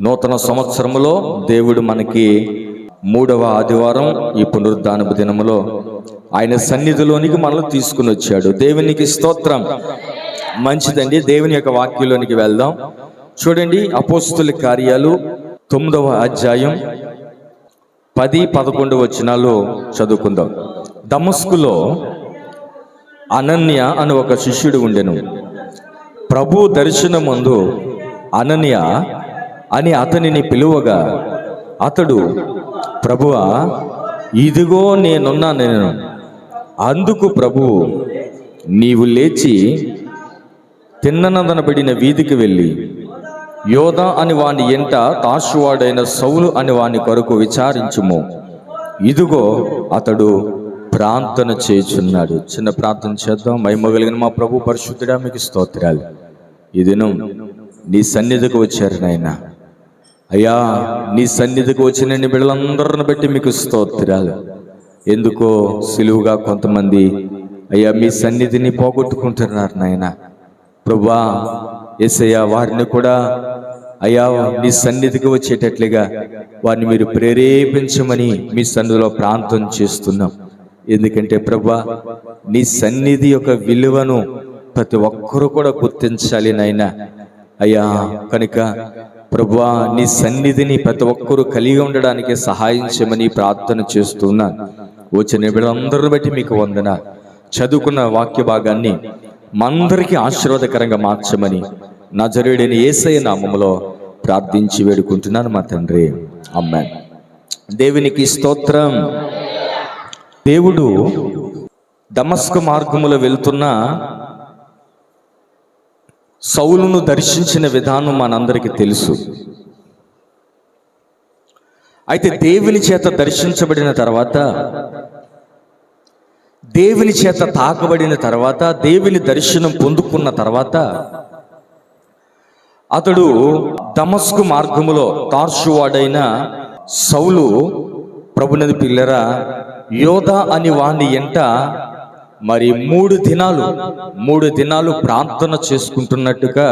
నూతన సంవత్సరములో దేవుడు మనకి 3వ ఆదివారం ఈ పునరుద్ధానపు దినములో ఆయన సన్నిధిలోనికి మనల్ని తీసుకుని వచ్చాడు. దేవునికి స్తోత్రం. మంచిదండి. దేవుని యొక్క వాక్యంలోనికి వెళ్దాం. చూడండి, అపోస్తుల కార్యాలు 9వ అధ్యాయం 10-11 వచనాలు చదువుకుందాం. దమస్కులో అనన్య అని ఒక శిష్యుడు ఉండెను. ప్రభు దర్శనమందు అనన్య అని అతనిని పిలువగా అతడు, ప్రభువా, ఇదిగో నేను. అందుకు ప్రభువు, నీవు లేచి తిన్ననదనబడిన వీధికి వెళ్ళి యోధా అని వాని ఎంట తార్షువాడైన సౌలు అని వాని కొరకు విచారించుము. ఇదిగో అతడు ప్రార్థన చేయుచున్నాడు. చిన్న ప్రార్థన చేద్దాం. మహిమగలిగిన మా ప్రభు పరిశుద్ధుడా, మీకు స్తోత్రాలు. ఈ దినం నీ సన్నిధికి వచ్చారు నాయన. అయ్యా, నీ సన్నిధికి వచ్చిన నీ బిడ్డలందరిని బట్టి మీకు స్తోత్రాలు. ఎందుకో సులువుగా కొంతమంది అయ్యా మీ సన్నిధిని పోగొట్టుకుంటున్నారు నాయన. ప్రభువా, యేసయ్యా, వారిని కూడా అయ్యా నీ సన్నిధికి వచ్చేటట్లుగా వారిని మీరు ప్రేరేపించమని మీ సన్నిధిలో ప్రార్థన చేస్తున్నాం. ఎందుకంటే ప్రభువా, నీ సన్నిధి యొక్క విలువను ప్రతి ఒక్కరూ కూడా గుర్తించాలి నాయనా. అయ్యా, కనుక ప్రభువా, నీ సన్నిధిని ప్రతి ఒక్కరూ కలిగి ఉండడానికి సహాయం చేయమని ప్రార్థన చేస్తున్నాను. వచ్చిన వీళ్ళందరూ బట్టి మీకు వందన. చదువుకున్న వాక్య భాగాన్ని మందరికీ ఆశీర్వాదకరంగా మార్చమని నజరేయుడైన యేసయ్య నామములో ప్రార్థించి వేడుకుంటున్నాను మా తండ్రి. ఆమేన్. దేవునికి స్తోత్రం. దేవుడు దమస్కు మార్గములో వెళ్తున్న సౌలును దర్శించిన విధానం మనందరికీ తెలుసు. అయితే దేవుని చేత దర్శించబడిన తర్వాత, దేవుని చేత తాకబడిన తర్వాత, దేవుని దర్శనం పొందుకున్న తర్వాత అతడు దమస్కు మార్గములో తార్షువాడైన సౌలు ప్రభునది పిల్లరా యోధా అని వాని ఎంట మరి 3 దినాలు ప్రార్థన చేసుకుంటున్నట్టుగా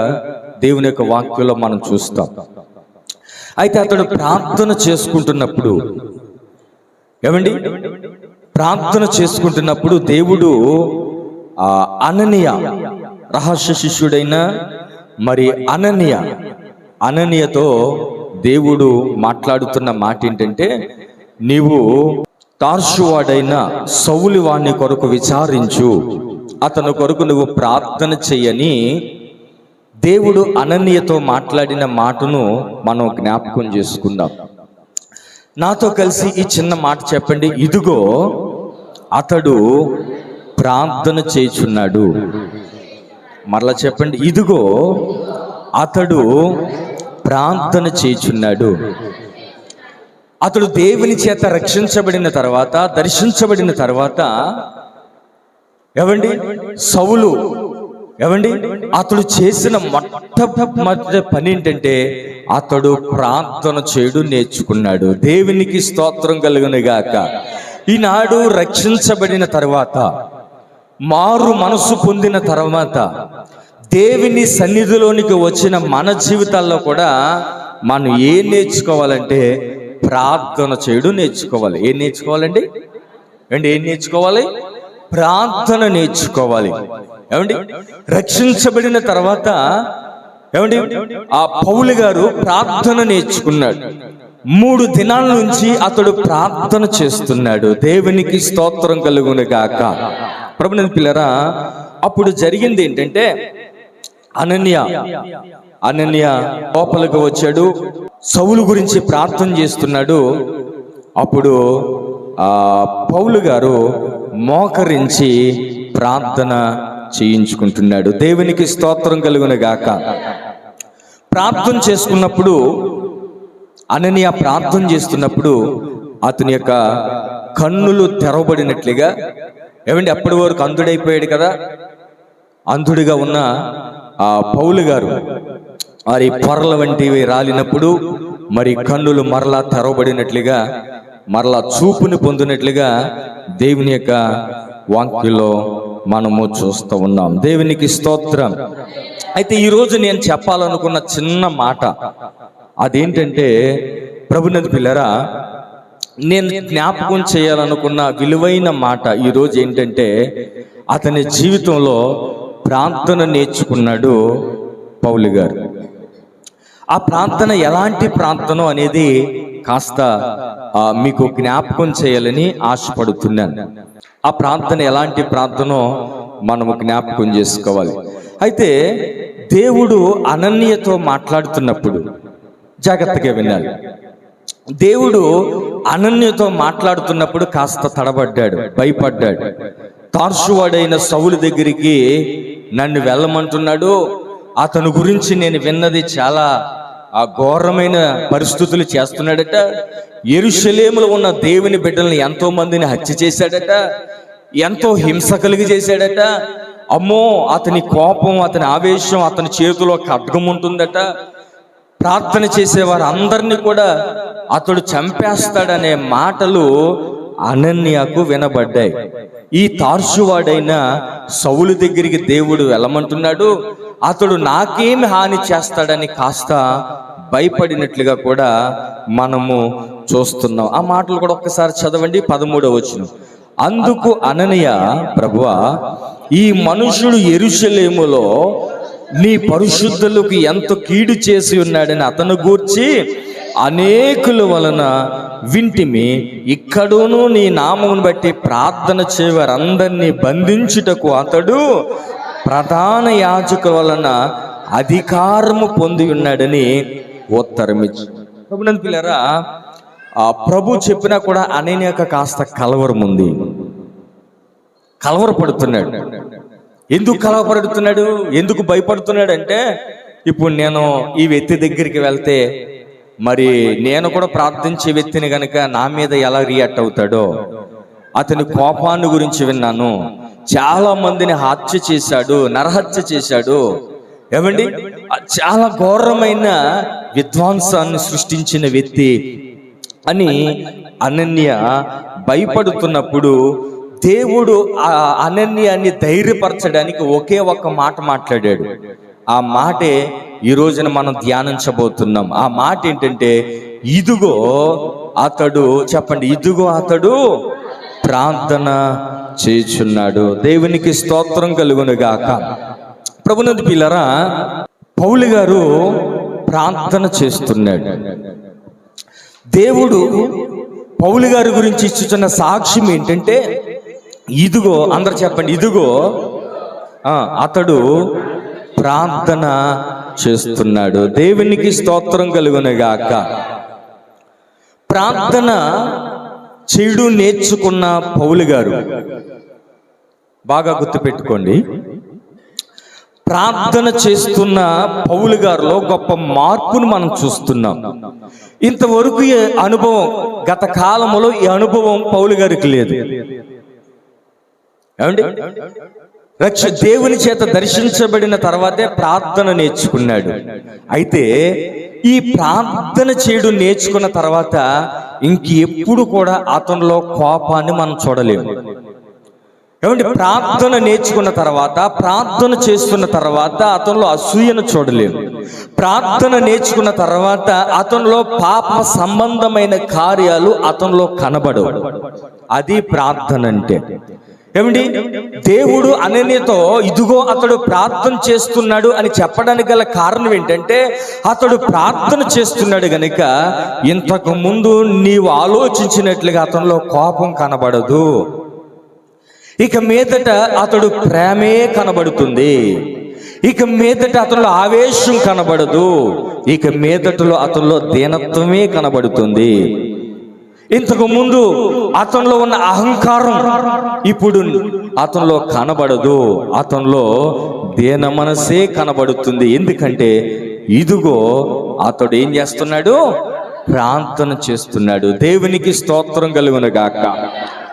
దేవుని యొక్క వాక్యంలో మనం చూస్తాం. అయితే అతడు ప్రార్థన చేసుకుంటున్నప్పుడు ప్రార్థన చేసుకుంటున్నప్పుడు దేవుడు అననీయ, రహస్య శిష్యుడైన మరి అననీయతో దేవుడు మాట్లాడుతున్న మాట ఏంటంటే, నీవు తార్షువాడైన సౌలు వాణ్ణి కొరకు విచారించు, అతని కొరకు నువ్వు ప్రార్థన చెయ్యని దేవుడు అననీయతో మాట్లాడిన మాటను మనం జ్ఞాపకం చేసుకుందాం. నాతో కలిసి ఈ చిన్న మాట చెప్పండి. ఇదిగో అతడు ప్రార్థన చేయుచున్నాడు. మరలా చెప్పండి. ఇదిగో అతడు ప్రార్థన చేయుచున్నాడు. అతడు దేవుని చేత రక్షించబడిన తర్వాత, దర్శించబడిన తర్వాత సౌలు అతడు చేసిన మొట్టమొదటి పని ఏంటంటే, అతడు ప్రార్థన చేయడం నేర్చుకున్నాడు. దేవునికి స్తోత్రం కలుగును గాక. ఈనాడు రక్షించబడిన తర్వాత, మారు మనసు పొందిన తర్వాత, దేవుని సన్నిధిలోనికి వచ్చిన మన జీవితాల్లో కూడా మనం ఏం నేర్చుకోవాలంటే ప్రార్థన చేయడం నేర్చుకోవాలి. ఏం నేర్చుకోవాలండి? ఏం నేర్చుకోవాలి? ప్రార్థన నేర్చుకోవాలి. రక్షించబడిన తర్వాత ఆ పౌలు గారు ప్రార్థన నేర్చుకున్నాడు. 3 దినాల నుంచి అతడు ప్రార్థన చేస్తున్నాడు. దేవునికి స్తోత్రం కలుగును గాక. ప్రభుని పిల్లరా, అప్పుడు జరిగింది ఏంటంటే, అనన్య లోపలికి వచ్చాడు. సౌలు గురించి ప్రార్థన చేస్తున్నాడు. అప్పుడు పౌలు గారు మోకరించి ప్రార్థన చేయించుకుంటున్నాడు. దేవునికి స్తోత్రం కలుగును గాక. ప్రార్థన చేసుకున్నప్పుడు, అననీయ ప్రార్థన చేస్తున్నప్పుడు అతని యొక్క కన్నులు తెరవబడినట్లుగా, అప్పటి వరకు అంధుడైపోయాడు కదా, అంధుడిగా ఉన్న ఆ పౌలు గారు మరి పొరల వంటివి రాలినప్పుడు మరి కన్నులు మరలా తెరవబడినట్లుగా, మరలా చూపుని పొందినట్లుగా దేవుని యొక్క వాక్యంలో మనము చూస్తూ ఉన్నాం. దేవునికి స్తోత్రం. అయితే ఈరోజు నేను చెప్పాలనుకున్న చిన్న మాట అదేంటంటే, ప్రభునందు పిల్లరా, నేను జ్ఞాపకం చేయాలనుకున్న విలువైన మాట ఈరోజు ఏంటంటే, అతని జీవితంలో ప్రార్థన నేర్చుకున్నాడు పౌలు గారు. ఆ ప్రార్థన ఎలాంటి ప్రార్థన అనేది కాస్త మీకు జ్ఞాపకం చేయాలని ఆశపడుతున్నాను. ఆ ప్రార్థన ఎలాంటి ప్రార్థనో మనము జ్ఞాపకం చేసుకోవాలి. అయితే దేవుడు అనన్యతో మాట్లాడుతున్నప్పుడు జాగ్రత్తగా వినాలి. దేవుడు అనన్యతో మాట్లాడుతున్నప్పుడు కాస్త తడబడ్డాడు, భయపడ్డాడు. తార్షువాడైన సౌలు దగ్గరికి నన్ను వెళ్ళమంటున్నాడు, అతని గురించి నేను విన్నది చాలా ఘోరమైన పరిస్థితులు చేస్తున్నాడట, యెరూషలేములో ఉన్న దేవుని బిడ్డల్ని ఎంతో మందిని హత్య చేశాడట, ఎంతో హింస కలిగి చేశాడట, అమ్మో అతని కోపం, అతని ఆవేశం, అతని చేతిలో ఖడ్గం ఉంటుందట, ప్రార్థన చేసేవారు అందరినీ కూడా అతడు చంపేస్తాడనే మాటలు అనన్యకు వినబడ్డాయి. ఈ తార్షువాడైన సౌలు దగ్గరికి దేవుడు వెళ్ళమంటున్నాడు, అతడు నాకేమి హాని చేస్తాడని కాస్త భయపడినట్లుగా కూడా మనము చూస్తున్నాం. ఆ మాటలు కూడా ఒక్కసారి చదవండి, 13వ వచనం. అందుకు అననీయ, ప్రభువా, ఈ మనుషుడు యెరూషలేములో నీ పరిశుద్ధులకు ఎంత కీడు చేసి ఉన్నాడని అతను గూర్చి అనేకుల వలన వింటిమి, ఇక్కడును నీ నామమును బట్టి ప్రార్థన చేయవారందరినీ బంధించుటకు అతడు ప్రధాన యాజకుల వలన అధికారము పొంది ఉన్నాడని ఉత్తరమిచ్చు. ప్రభునందు పిల్లరా, ప్రభు చెప్పినా కూడా అననీయ కాస్త కలవరం ఉంది, కలవరపడుతున్నాడు. ఎందుకు కలవరపడుతున్నాడు, ఎందుకు భయపడుతున్నాడు అంటే, ఇప్పుడు నేను ఈ వ్యక్తి దగ్గరికి వెళ్తే మరి నేను కూడా ప్రార్థించే వ్యక్తిని గనుక నా మీద ఎలా రియాక్ట్ అవుతాడో, అతని కోపాన్ని గురించి విన్నాను, చాలా మందిని హత్య చేశాడు, నరహత్య చేశాడు, ఏమండి చాలా ఘోరమైన విధ్వంసాన్ని సృష్టించిన వ్యక్తి అని అనన్య భయపడుతున్నప్పుడు దేవుడు ఆ అనన్యాన్ని ధైర్యపరచడానికి ఒకే ఒక్క మాట మాట్లాడాడు. ఆ మాటే ఈ రోజున మనం ధ్యానించబోతున్నాం. ఆ మాట ఏంటంటే, ఇదిగో అతడు, చెప్పండి, ఇదిగో అతడు ప్రార్థన చేయుచున్నాడు. దేవునికి స్తోత్రం కలుగును గాక. ప్రభునందు పిల్లరా, పౌలు గారు ప్రార్థన చేస్తున్నాడు. దేవుడు పౌలు గారి గురించి ఇచ్చుచున్న సాక్ష్యం ఏంటంటే, ఇదిగో, అందరు చెప్పండి, ఇదిగో అతడు ప్రార్థన చేస్తున్నాడు. దేవునికి స్తోత్రం కలుగునుగాక. ప్రార్థన చెడు నేర్చుకున్న పౌలు గారు, బాగా గుర్తుపెట్టుకోండి, ప్రార్థన చేస్తున్న పౌలు గారిలో గొప్ప మార్పును మనం చూస్తున్నాం. ఇంతవరకు ఈ అనుభవం, గత కాలంలో ఈ అనుభవం పౌలు గారికి లేదు. ఏమండి, దేవుని చేత దర్శించబడిన తర్వాతే ప్రార్థన నేర్చుకున్నాడు. అయితే ఈ ప్రార్థన చేయడం నేర్చుకున్న తర్వాత ఇంకెప్పుడు కూడా అతనిలో కోపాన్ని మనం చూడలేము. ఏమంటే, ప్రార్థన నేర్చుకున్న తర్వాత, ప్రార్థన చేస్తున్న తర్వాత అతనిలో అసూయను చూడలేము. ప్రార్థన నేర్చుకున్న తర్వాత అతనిలో పాప సంబంధమైన కార్యాలు అతనిలో కనబడవు. అది ప్రార్థన అంటే. ఏమండి, దేవుడు అననీయతో ఇదిగో అతడు ప్రార్థన చేస్తున్నాడు అని చెప్పడానికి గల కారణం ఏంటంటే, అతడు ప్రార్థన చేస్తున్నాడు గనుక ఇంతకు ముందు నీవు ఆలోచించినట్లుగా అతనిలో కోపం కనబడదు. ఇక మీదట అతడు ప్రేమే కనబడుతుంది. ఇక మీదట అతనిలో ఆవేశం కనబడదు. ఇక మీదటలో అతనిలో దీనత్వమే కనబడుతుంది. ఇంతకు ముందు అతనిలో ఉన్న అహంకారం ఇప్పుడు అతనిలో కనబడదు. అతనిలో దీన మనసే కనబడుతుంది. ఎందుకంటే ఇదిగో అతడు ఏం చేస్తున్నాడు, ప్రార్థన చేస్తున్నాడు. దేవునికి స్తోత్రం కలుగును గాక.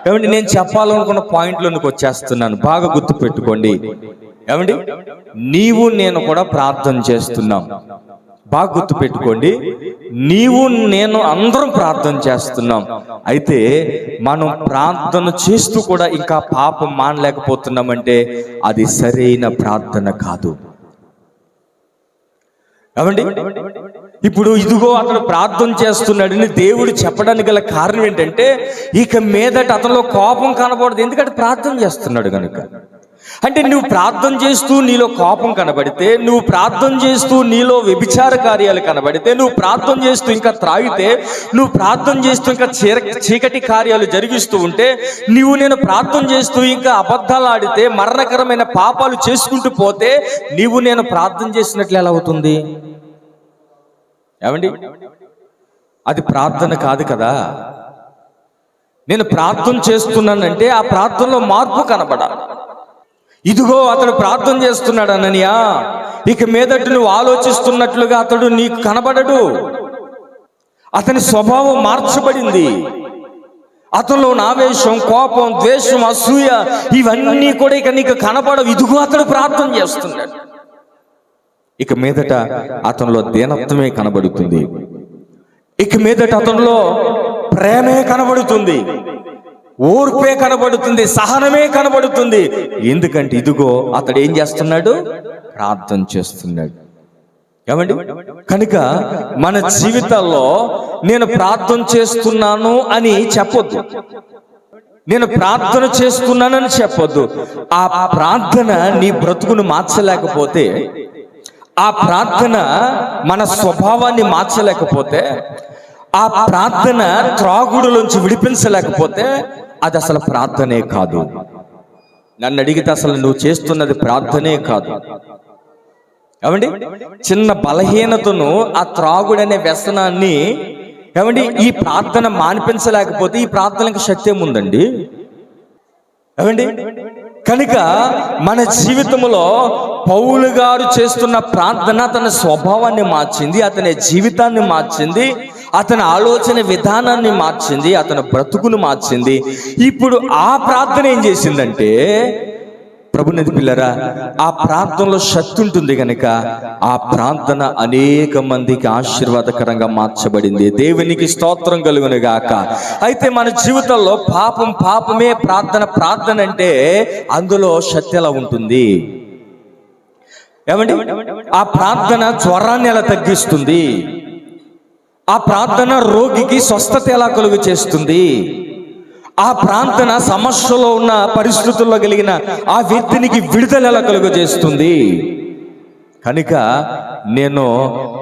ఏమండి, నేను చెప్పాలనుకున్న పాయింట్లోనికి వచ్చేస్తున్నాను, బాగా గుర్తు పెట్టుకోండి. ఏమండి, నీవు నేను కూడా ప్రార్థన చేస్తున్నాం. బాగా గుర్తు పెట్టుకోండి, నీవు నేను అందరం ప్రార్థన చేస్తున్నాం. అయితే మనం ప్రార్థన చేస్తూ కూడా ఇంకా పాపం మానలేకపోతున్నామంటే అది సరైన ప్రార్థన కాదు. ఏమండి, ఇప్పుడు ఇదిగో అతడు ప్రార్థన చేస్తున్నాడని దేవుడు చెప్పడానికి గల కారణం ఏంటంటే, ఇక మీదట అతనిలో కోపం కనబడదు, ఎందుకంటే ప్రార్థన చేస్తున్నాడు కనుక. అంటే నువ్వు ప్రార్థన చేస్తూ నీలో కోపం కనబడితే, నువ్వు ప్రార్థన చేస్తూ నీలో వ్యభిచార కార్యాలు కనబడితే, నువ్వు ప్రార్థన చేస్తూ ఇంకా త్రాగితే, నువ్వు ప్రార్థన చేస్తూ ఇంకా చీకటి కార్యాలు జరిగిస్తూ ఉంటే, నేను ప్రార్థన చేస్తూ ఇంకా అబద్ధాలు ఆడితే, మరణకరమైన పాపాలు చేసుకుంటూ పోతే, నేను ప్రార్థన చేసినట్లు ఎలా అవుతుంది? ఏమండి, అది ప్రార్థన కాదు కదా. నేను ప్రార్థన చేస్తున్నానంటే ఆ ప్రార్థనలో మార్పు కనబడాలి. ఇదిగో అతడు ప్రార్థన చేస్తున్నాడు అననీయా, ఇక మీదట నువ్వు ఆలోచిస్తున్నట్లుగా అతడు నీకు కనబడడు. అతని స్వభావం మార్చబడింది. అతనిలో ఉన్న ఆవేశం, కోపం, ద్వేషం, అసూయ ఇవన్నీ కూడా ఇక నీకు కనబడవు. ఇదిగో అతడు ప్రార్థన చేస్తున్నాడు. ఇక మీదట అతనిలో దీనత్వమే కనబడుతుంది. ఇక మీదట అతనిలో ప్రేమే కనబడుతుంది, ఓర్పే కనబడుతుంది, సహనమే కనబడుతుంది. ఎందుకంటే ఇదిగో అతడు ఏం చేస్తున్నాడు? ప్రార్థన చేస్తున్నాడు. ఏమండి, కనుక మన జీవితాల్లో నేను ప్రార్థన చేస్తున్నాను అని చెప్పొద్దు, నేను ప్రార్థన చేస్తున్నానని చెప్పొద్దు. ఆ ప్రార్థన నీ బ్రతుకును మార్చలేకపోతే, ఆ ప్రార్థన మన స్వభావాన్ని మార్చలేకపోతే, ఆ ప్రార్థన త్రాగుడులోంచి విడిపించలేకపోతే, అది అసలు ప్రార్థనే కాదు. నన్ను అడిగితే అసలు నువ్వు చేస్తున్నది ప్రార్థనే కాదు. ఏమండి, చిన్న బలహీనతను, ఆ త్రాగుడనే వ్యసనాన్ని, ఏమండి, ఈ ప్రార్థన మానిపించలేకపోతే ఈ ప్రార్థనకి శక్తి ఏముందండి? ఏమండి, కనుక మన జీవితంలో పౌలు గారు చేస్తున్న ప్రార్థన తన స్వభావాన్ని మార్చింది, అతని జీవితాన్ని మార్చింది, అతని ఆలోచన విధానాన్ని మార్చింది, అతని బ్రతుకును మార్చింది. ఇప్పుడు ఆ ప్రార్థన ఏం చేసిందంటే, ప్రభునిధి పిల్లరా, ఆ ప్రార్థనలో శక్తి ఉంటుంది కనుక ఆ ప్రార్థన అనేక మందికి ఆశీర్వాదకరంగా మార్చబడింది. దేవునికి స్తోత్రం కలుగును గాక. అయితే మన జీవితంలో పాపమే ప్రార్థన అంటే అందులో శక్తి ఎలా ఉంటుంది? ఏమండి, ఆ ప్రార్థన జ్వరాన్ని ఎలా తగ్గిస్తుంది? ఆ ప్రార్థన రోగికి స్వస్థత ఎలా కలుగు చేస్తుంది? ఆ ప్రార్థన సమస్యలో ఉన్న పరిస్థితుల్లో కలిగిన ఆ వ్యక్తినికి విడుదల ఎలా కలుగు చేస్తుంది? కనుక నేను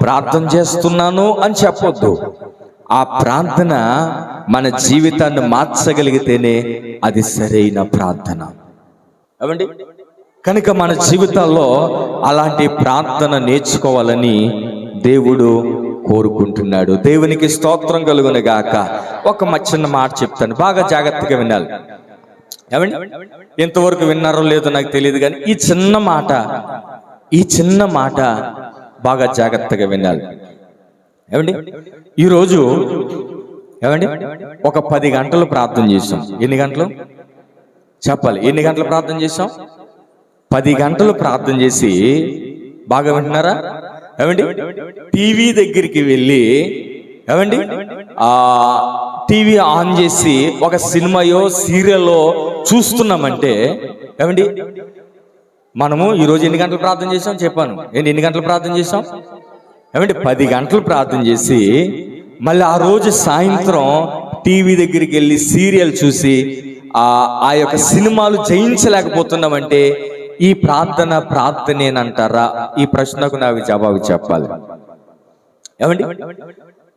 ప్రార్థన చేస్తున్నాను అని చెప్పొద్దు. ఆ ప్రార్థన మన జీవితాన్ని మార్చగలిగితేనే అది సరైన ప్రార్థన. ఏమండి, కనుక మన జీవితాల్లో అలాంటి ప్రార్థన నేర్చుకోవాలని దేవుడు కోరుకుంటున్నాడు. దేవునికి స్తోత్రం కలుగును గాక. ఒక చిన్న మాట చెప్తాను, బాగా జాగ్రత్తగా వినాలి. ఏమండి, ఎంతవరకు విన్నారో లేదో నాకు తెలియదు, కానీ ఈ చిన్న మాట బాగా జాగ్రత్తగా వినాలి. ఏమండి, ఈరోజు ఏమండి ఒక 10 గంటలు ప్రార్థన చేసాం. ఎన్ని గంటలు చెప్పాలి? ఎన్ని గంటలు ప్రార్థన చేసాం? 10 గంటలు ప్రార్థన చేసి, బాగా వింటున్నారా? ఏమండి, టీవీ దగ్గరికి వెళ్ళి, ఏమండి, టీవీ ఆన్ చేసి ఒక సినిమాయో సీరియల్లో చూస్తున్నామంటే, ఏమండి, మనము ఈరోజు ఎన్ని గంటలు ప్రార్థన చేసాం చెప్పాను. ఎన్ని గంటలు ప్రార్థన చేసాం? ఏమండి, 10 గంటలు ప్రార్థన చేసి మళ్ళీ ఆ రోజు సాయంత్రం టీవీ దగ్గరికి వెళ్ళి సీరియల్ చూసి ఆ యొక్క సినిమాలు జయించలేకపోతున్నామంటే ఈ ప్రార్థనేనంటారా? ఈ ప్రశ్నకు నాకు జవాబు చెప్పాలి. ఏమండి,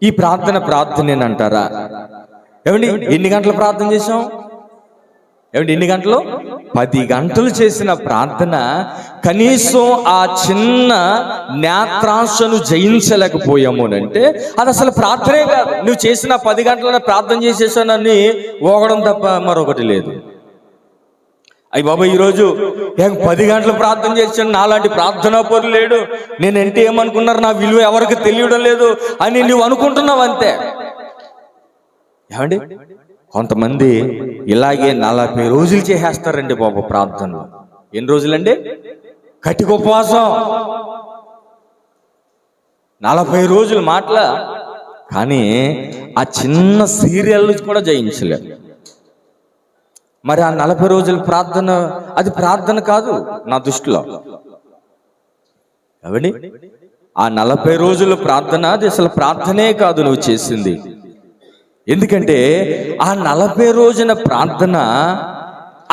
ఈ ప్రార్థనేనంటారా? ఏమండి, ఎన్ని గంటలు ప్రార్థన చేసాం? ఏమండి, ఎన్ని గంటలు? 10 గంటలు చేసిన ప్రార్థన కనీసం ఆ చిన్న నేత్రాంశను జయించలేకపోయామోనంటే అది అసలు ప్రార్థనే కాదు. నువ్వు చేసిన 10 గంటల ప్రార్థన చేసేసానని ఓగడం తప్ప మరొకటి లేదు. అయ్యి బాబా, ఈరోజు 10 గంటలు ప్రార్థన చేశాను, నాలాంటి ప్రార్థనా పరులు లేడు, నేనంటే ఏమనుకున్నారు, నా విలువ ఎవరికి తెలియడం లేదు అని నువ్వు అనుకుంటున్నావు అంతే. ఏమండి, కొంతమంది ఇలాగే 40 రోజులు చేసేస్తారండి బాబు ప్రార్థన. ఎన్ని రోజులండి? కటిక ఉపవాసం 40 రోజులు మాటల. కానీ ఆ చిన్న సీరియల్ కూడా జయించలేదు. మరి ఆ 40 రోజుల ప్రార్థన అది ప్రార్థన కాదు నా దృష్టిలో. ఏమండి, ఆ 40 రోజుల ప్రార్థన అది అసలు ప్రార్థనే కాదు నువ్వు చేసింది. ఎందుకంటే ఆ 40 రోజుల ప్రార్థన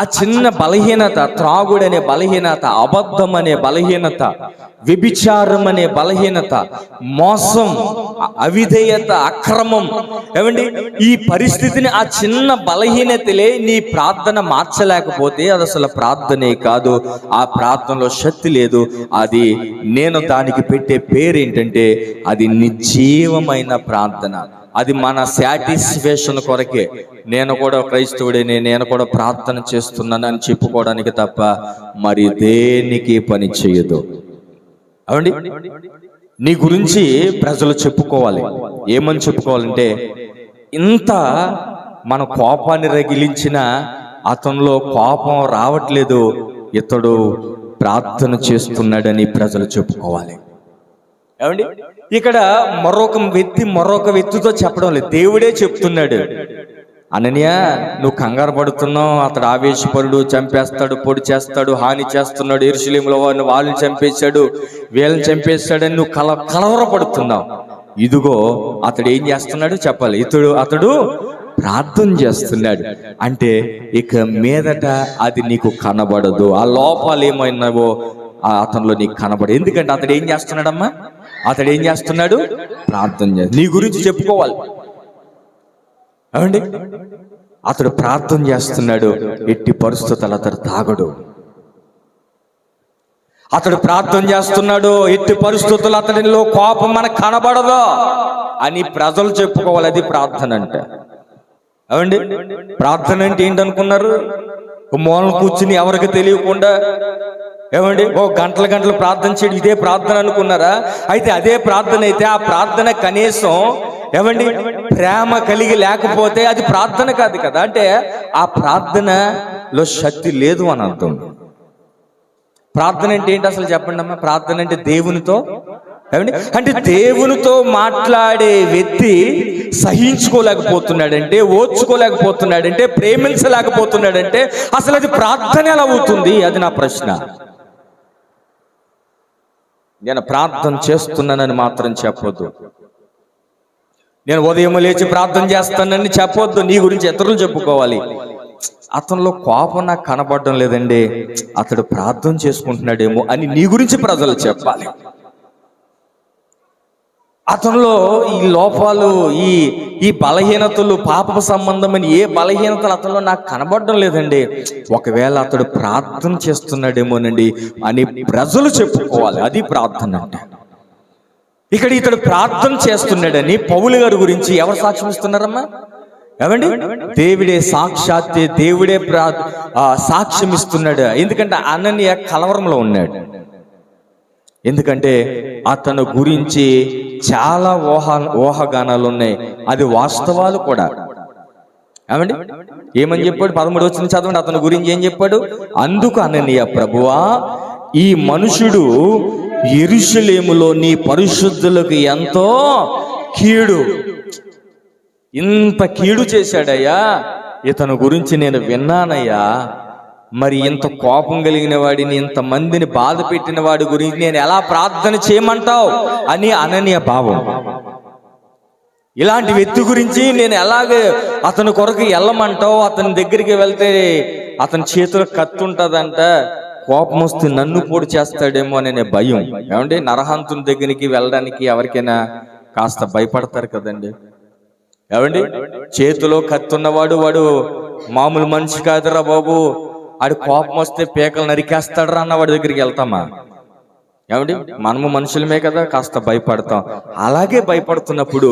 ఆ చిన్న బలహీనత, త్రాగుడనే బలహీనత, అబద్ధం అనే బలహీనత, వ్యభిచారం అనే బలహీనత, మోసం, అవిధేయత, అక్రమం, ఏమండి ఈ పరిస్థితిని, ఆ చిన్న బలహీనతలే నీ ప్రార్థన మార్చలేకపోతే అది అసలు ప్రార్థనే కాదు. ఆ ప్రార్థనలో శక్తి లేదు. అది నేను దానికి పెట్టే పేరు ఏంటంటే అది నిర్జీవమైన ప్రార్థన. అది మన సాటిస్ఫాక్షన్ కొరకే. నేను కూడా క్రైస్తవుడిని, నేను కూడా ప్రార్థన చేస్తున్నానని చెప్పుకోవడానికి తప్ప మరి దేనికి పని చేయదు. అవండి నీ గురించి ప్రజలు చెప్పుకోవాలి. ఏమని చెప్పుకోవాలంటే, ఇంత మన కోపాన్ని రగిలించిన అతనిలో కోపం రావట్లేదు, ఇతడు ప్రార్థన చేస్తున్నాడని ప్రజలు చెప్పుకోవాలి. ఏమండి ఇక్కడ మరొక వ్యక్తితో చెప్పడం లేదు, దేవుడే చెప్తున్నాడు. అననీయ, నువ్వు కంగారు పడుతున్నావు, అతడు ఆవేశపరుడు, చంపేస్తాడు, పొడి చేస్తాడు, హాని చేస్తున్నాడు, యెరూషలేములో వాళ్ళని చంపేశాడు, వీళ్ళని చంపేశాడని నువ్వు కలవరపడుతున్నావు. ఇదిగో అతడు ఏం చేస్తున్నాడు చెప్పాలి. అతడు ప్రార్థన చేస్తున్నాడు. అంటే ఇక మీదట అది నీకు కనబడదు. ఆ లోపాలు ఏమైనావో అతనిలో నీకు కనబడదు. ఎందుకంటే అతడు ఏం చేస్తున్నాడమ్మా? అతడు ఏం చేస్తున్నాడు? ప్రార్థన చేస్తాడు. నీ గురించి చెప్పుకోవాలి. ఏమండి అతడు ప్రార్థన చేస్తున్నాడు. ఎట్టి పరిస్థితులు అతడు తాగడు. అతడు ప్రార్థన చేస్తున్నాడు. ఎట్టి పరిస్థితులు అతడిలో కోపం మనకు కనబడదు అని ప్రజలు చెప్పుకోవాలి. అది ప్రార్థన అంటే. ఏమండి ప్రార్థన అంటే ఏంటనుకున్నారు? మూలం కూర్చుని ఎవరికి తెలియకుండా, ఏమండి గంటలు ప్రార్థన చేయడం ఇదే ప్రార్థన అనుకున్నారా? అయితే అదే ప్రార్థన అయితే ఆ ప్రార్థన కనీసం ఏమండి ప్రేమ కలిగి లేకపోతే అది ప్రార్థన కాదు కదా. అంటే ఆ ప్రార్థనలో శక్తి లేదు అని అర్థం. ప్రార్థన అంటే ఏంటి అసలు చెప్పండి అమ్మా? ప్రార్థన అంటే దేవునితో, ఏమండి అంటే దేవునితో మాట్లాడే వ్యక్తి సహించుకోలేకపోతున్నాడంటే, ఓర్చుకోలేకపోతున్నాడంటే, ప్రేమించలేకపోతున్నాడంటే అసలు అది ప్రార్థన ఎలా అవుతుంది? అది నా ప్రశ్న. నేను ప్రార్థన చేస్తున్నానని మాత్రం చెప్పొద్దు. నేను ఉదయం లేచి ప్రార్థన చేస్తానని చెప్పొద్దు. నీ గురించి ఇతరులు చెప్పుకోవాలి. అతనిలో కోపం నాకు కనబడడం లేదండి, అతడు ప్రార్థన చేసుకుంటున్నాడేమో అని నీ గురించి ప్రజలు చెప్పాలి. అతనిలో ఈ లోపాలు, ఈ బలహీనతలు, పాప సంబంధమైన ఏ బలహీనతలు అతనిలో నాకు కనబడడం లేదండి, ఒకవేళ అతడు ప్రార్థన చేస్తున్నాడేమోనండి అని ప్రజలు చెప్పుకోవాలి. అది ప్రార్థన అంటే. ఇక్కడ ఇతడు ప్రార్థన చేస్తున్నాడని పౌలు గారి గురించి ఎవరు సాక్ష్యం ఇస్తున్నారమ్మా? ఏమండి దేవుడే, సాక్షాత్ దేవుడే సాక్ష్యం ఇస్తున్నాడు. ఎందుకంటే అననీయ కలవరంలో ఉన్నాడు. ఎందుకంటే అతను గురించి చాలా ఊహాగానాలు ఉన్నాయి, అది వాస్తవాలు కూడా. ఏమండి ఏమని చెప్పాడు? 13 వచనం చదవండి. అతని గురించి ఏం చెప్పాడు? అందుకు అననీయ, ప్రభువా, ఈ మనుషుడు యెరూషలేములో నీ పరిశుద్ధులకు ఎంతో కీడు, ఇంత కీడు చేశాడయ్యా, ఇతను గురించి నేను విన్నానయ్యా. మరి ఇంత కోపం కలిగిన వాడిని, ఇంత మందిని బాధ పెట్టిన వాడి గురించి నేను ఎలా ప్రార్థన చేయమంటావు అని అననీయ భావం. ఇలాంటి వ్యక్తి గురించి నేను ఎలాగే అతని కొరకు వెళ్ళమంటావు? అతని దగ్గరికి వెళ్తే అతని చేతిలో కత్తి ఉంటుందంట, కోపం వస్తే నన్ను పొడి చేస్తాడేమో అనే భయం. ఏమంటే నరహంతుని దగ్గరికి వెళ్ళడానికి ఎవరికైనా కాస్త భయపడతారు కదండి. ఏమండి చేతిలో కత్తి ఉన్నవాడు వాడు మామూలు మనిషి కాదురా బాబు, ఆడి కోపం వస్తే పేకలు నరికేస్తాడరా అన్న వాడి దగ్గరికి వెళ్తామా? ఏమండి మనము మనుషులమే కదా, కాస్త భయపడతాం. అలాగే భయపడుతున్నప్పుడు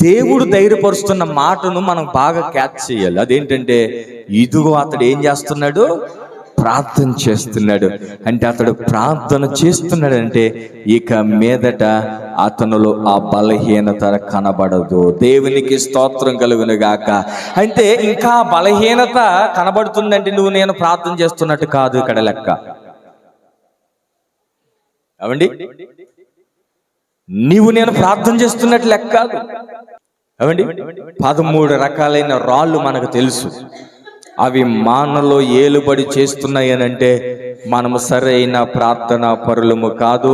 దేవుడు ధైర్యపరుస్తున్న మాటను మనం బాగా క్యాచ్ చేయాలి. అదేంటంటే, ఇదిగో అతడు ఏం చేస్తున్నాడు? ప్రార్థన చేస్తున్నాడు. అంటే అతడు ప్రార్థన చేస్తున్నాడంటే ఇక మీదట అతనులో ఆ బలహీనత కనబడదు. దేవునికి స్తోత్రం కలుగును గాక. అంటే ఇంకా బలహీనత కనబడుతుందంటే నువ్వు నేను ప్రార్థన చేస్తున్నట్టు కాదు ఇక్కడ లెక్క. అవండి నీవు నేను ప్రార్థన చేస్తున్నట్టు లెక్క కాదు. అవండి 13 రకాలైన రాళ్ళు మనకు తెలుసు. అవి మానలో ఏలుబడి చేస్తున్నాయి అని అంటే మనము సరైన ప్రార్థనా పరులము కాదు.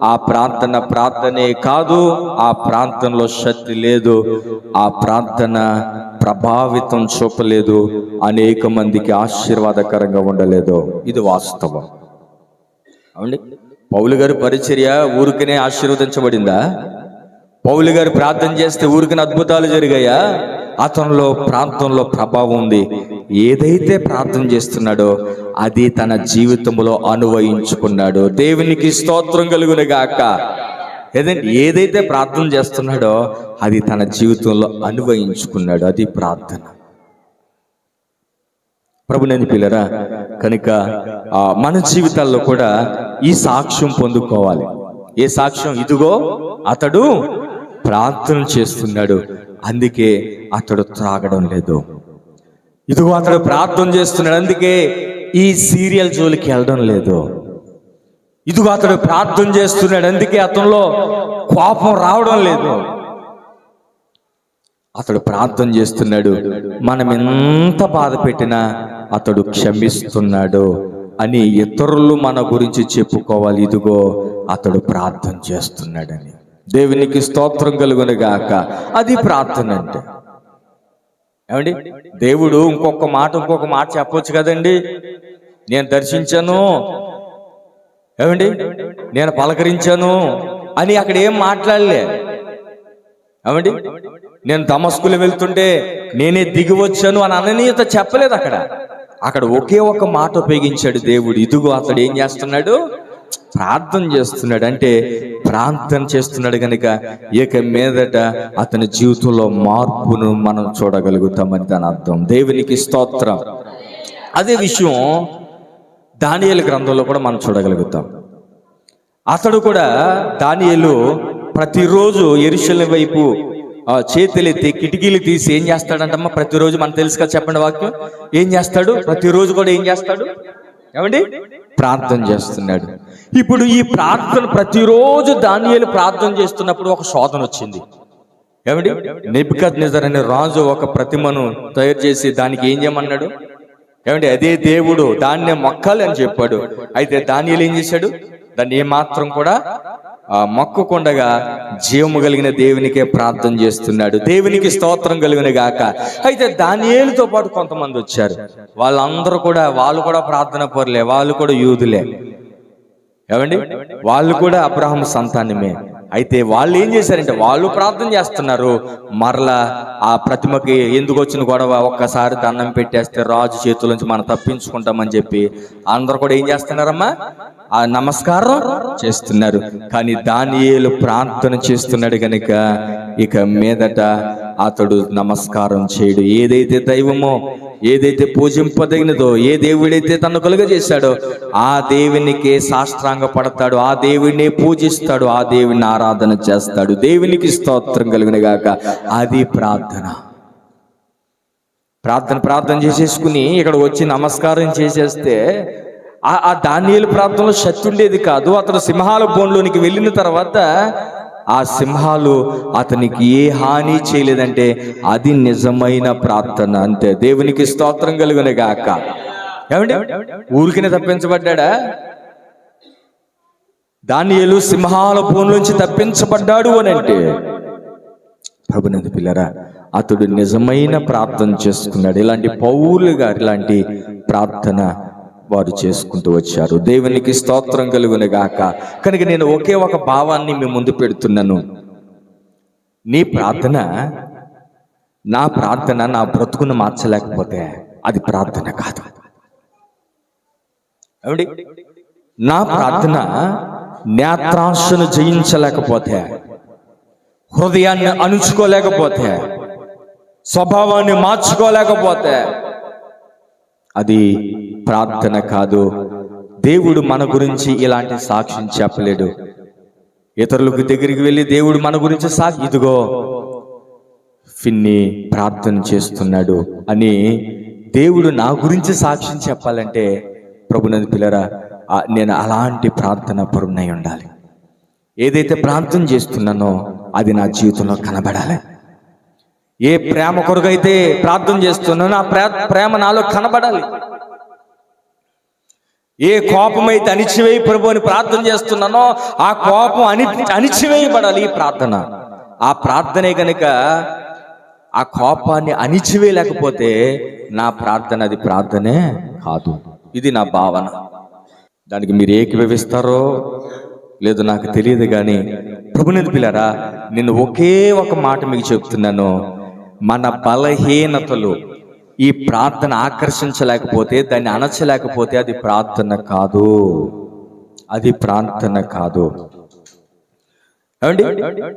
ఆ ప్రార్థనే కాదు, ఆ ప్రార్థనలో శక్తి లేదు, ఆ ప్రార్థన ప్రభావితం చూపలేదు, అనేక మందికి ఆశీర్వాదకరంగా ఉండలేదు. ఇది వాస్తవం. అవునండి, పౌలు గారి పరిచర్య ఊరికనే ఆశీర్వదించబడిందా? పౌలు గారు ప్రార్థన చేస్తే ఊరికనే అద్భుతాలు జరిగాయా? అతనిలో ప్రార్థనలో ప్రభావం ఉంది. ఏదైతే ప్రార్థన చేస్తున్నాడో అది తన జీవితంలో అనుభవించుకున్నాడు. దేవునికి స్తోత్రం కలుగును గాక. ఏదైతే ప్రార్థన చేస్తున్నాడో అది తన జీవితంలో అనుభవించుకున్నాడు. అది ప్రార్థన. ప్రభునందు పిల్లరా, కనుక మన జీవితాల్లో కూడా ఈ సాక్ష్యం పొందుకోవాలి. ఏ సాక్ష్యం? ఇదిగో అతడు ప్రార్థన చేస్తున్నాడు, అందుకే అతడు త్రాగడం లేదు. ఇదిగో అతడు ప్రార్థన చేస్తున్నాడు, అందుకే ఈ సీరియల్ జోలికి వెళ్ళడం లేదు. ఇదిగో అతడు ప్రార్థన చేస్తున్నాడు, అందుకే అతనిలో కోపం రావడం లేదు. అతడు ప్రార్థన చేస్తున్నాడు, మనం ఎంత బాధ పెట్టినా అతడు క్షమిస్తున్నాడు అని ఇతరులు మన గురించి చెప్పుకోవాలి. ఇదిగో అతడు ప్రార్థన చేస్తున్నాడని. దేవునికి స్తోత్రం కలుగును గాక. అది ప్రార్థన అంటే. ఏమండి, దేవుడు ఇంకొక మాట చెప్పొచ్చు కదండి. నేను దర్శించాను, ఏమండి, నేను పలకరించాను అని అక్కడ ఏం మాట్లాడలే. ఏమండి, నేను దమస్కులో వెళ్తుంటే నేనే దిగి వచ్చాను అని అననీయత చెప్పలేదు. అక్కడ ఒకే ఒక మాట ఉపయోగించాడు దేవుడు. ఇదిగో అతడు ఏం చేస్తున్నాడు? ప్రార్థన చేస్తున్నాడు. అంటే ప్రార్థన చేస్తున్నాడు కనుక ఇక మీదట అతని జీవితంలో మార్పును మనం చూడగలుగుతామని దాని అర్థం. దేవునికి స్తోత్రం. అదే విషయం దానియేలు గ్రంథంలో కూడా మనం చూడగలుగుతాం. అతడు కూడా, దానియేలు ప్రతిరోజు యెరూషలేము వైపు చేతులెత్తి కిటికీలు తీసి ఏం చేస్తాడంటమ్మా? ప్రతిరోజు మనకు తెలుసు కదా, చెప్పండి వాక్యం. ఏం చేస్తాడు? ప్రతిరోజు కూడా ఏం చేస్తాడు? ఏమండి? ప్రార్థన చేస్తున్నాడు. ఇప్పుడు ఈ ప్రార్థన ప్రతిరోజు దానియేలు ప్రార్థన చేస్తున్నప్పుడు ఒక శోధన వచ్చింది. ఏమండి? నెబుకద్నెజర్ అనే రాజు ఒక ప్రతిమను తయారు చేసి దానికి ఏం చేయమన్నాడు? ఏమండి? అదే దేవుడు, దాన్నే మొక్కాలి అని చెప్పాడు. అయితే దానియేలు ఏం చేశాడు? దాన్ని ఏమాత్రం కూడా మొక్కకుండగా జీవము కలిగిన దేవునికే ప్రార్థన చేస్తున్నాడు. దేవునికి స్తోత్రం కలుగును గాక. అయితే దానియేలుతో పాటు కొంతమంది వచ్చారు. వాళ్ళు కూడా ప్రార్థన పరులే, వాళ్ళు కూడా యూదులే. ఏమండి? వాళ్ళు కూడా అబ్రహాము సంతానమే. అయితే వాళ్ళు ఏం చేశారంటే, వాళ్ళు ప్రార్థన చేస్తున్నారు, మరలా ఆ ప్రతిమకి ఎందుకు వచ్చిన గొడవ, ఒక్కసారి దండం పెట్టేస్తే రాజు చేతుల నుంచి మనం తప్పించుకుంటామని చెప్పి అందరూ కూడా ఏం చేస్తున్నారమ్మా? ఆ నమస్కారం చేస్తున్నారు. కానీ దానియేలు ప్రార్థన చేస్తున్నాడు కనుక ఇక మీదట అతడు నమస్కారం చేయడు. ఏదైతే దైవమో, ఏదైతే పూజింపదగినదో, ఏ దేవుడైతే తను కలుగజేశాడో ఆ దేవునికే సాష్టాంగ పడతాడు, ఆ దేవుడినే పూజిస్తాడు, ఆ దేవుని ఆరాధన చేస్తాడు. దేవునికి స్తోత్రం కలుగును గాక. అది ప్రార్థన. ప్రార్థన చేసేసుకుని ఇక్కడ వచ్చి నమస్కారం చేసేస్తే ఆ దానియేలు ప్రార్థనలో శక్తి ఉండేది కాదు. అతడు సింహాల బోన్లోనికి వెళ్ళిన తర్వాత ఆ సింహాలు అతనికి ఏ హాని చేయలేదంటే అది నిజమైన ప్రార్థన. అంతే. దేవునికి స్తోత్రం కలుగును గాక. ఏమండి? ఊరికినే తప్పించబడ్డా? దానియేలు సింహాల బోన్లోంచి తప్పించబడ్డాడు అని అంటే, ప్రభునందు పిల్లరా, అతడు నిజమైన ప్రార్థన చేసుకున్నాడు. ఇలాంటి పౌలు గారు ఇలాంటి ప్రార్థన వారు చేసుకుంటూ వచ్చారు. దేవునికి స్తోత్రం కలుగును గాక. కనుక నేను ఒకే ఒక భావాన్ని మీ ముందు పెడుతున్నాను. నా ప్రార్థన నా బ్రతుకును మార్చలేకపోతే అది ప్రార్థన కాదు. ఏమండి? నా ప్రార్థన నేత్రాశను జయించలేకపోతే, హృదయాన్ని అణుచుకోలేకపోతే, స్వభావాన్ని మార్చుకోలేకపోతే అది ప్రార్థన కాదు. దేవుడు మన గురించి ఇలాంటి సాక్ష్యం చెప్పలేడు. ఇతరులకు దగ్గరికి వెళ్ళి దేవుడు మన గురించి ఇదిగో ఫిన్ని ప్రార్థన చేస్తున్నాడు అని దేవుడు నా గురించి సాక్ష్యం చెప్పాలంటే, ప్రభునందు పిల్లరా, నేను అలాంటి ప్రార్థన పరునై ఉండాలి. ఏదైతే ప్రార్థన చేస్తున్నానో అది నా జీవితంలో కనబడాలి. ఏ ప్రేమ కొరకైతే ప్రార్థన చేస్తున్నానో ఆ ప్రేమ నాలో కనబడాలి. ఏ కోపమైతే అణిచివేయి ప్రభు అని ప్రార్థన చేస్తున్నానో ఆ కోపం అణిచివేయబడాలి ఈ ప్రార్థన. ఆ ప్రార్థనే గనుక ఆ కోపాన్ని అణిచివేయలేకపోతే నా ప్రార్థన అది ప్రార్థనే కాదు. ఇది నా భావన. దానికి మీరు ఏకీభవిస్తారో లేదో నాకు తెలియదు, కానీ ప్రభునందు పిల్లరా, నేను ఒకే ఒక మాట మీకు చెప్తున్నాను. మన బలహీనతలు ఈ ప్రార్థన ఆకర్షించలేకపోతే, దాన్ని అణచలేకపోతే అది ప్రార్థన కాదు. అది ప్రార్థన కాదు.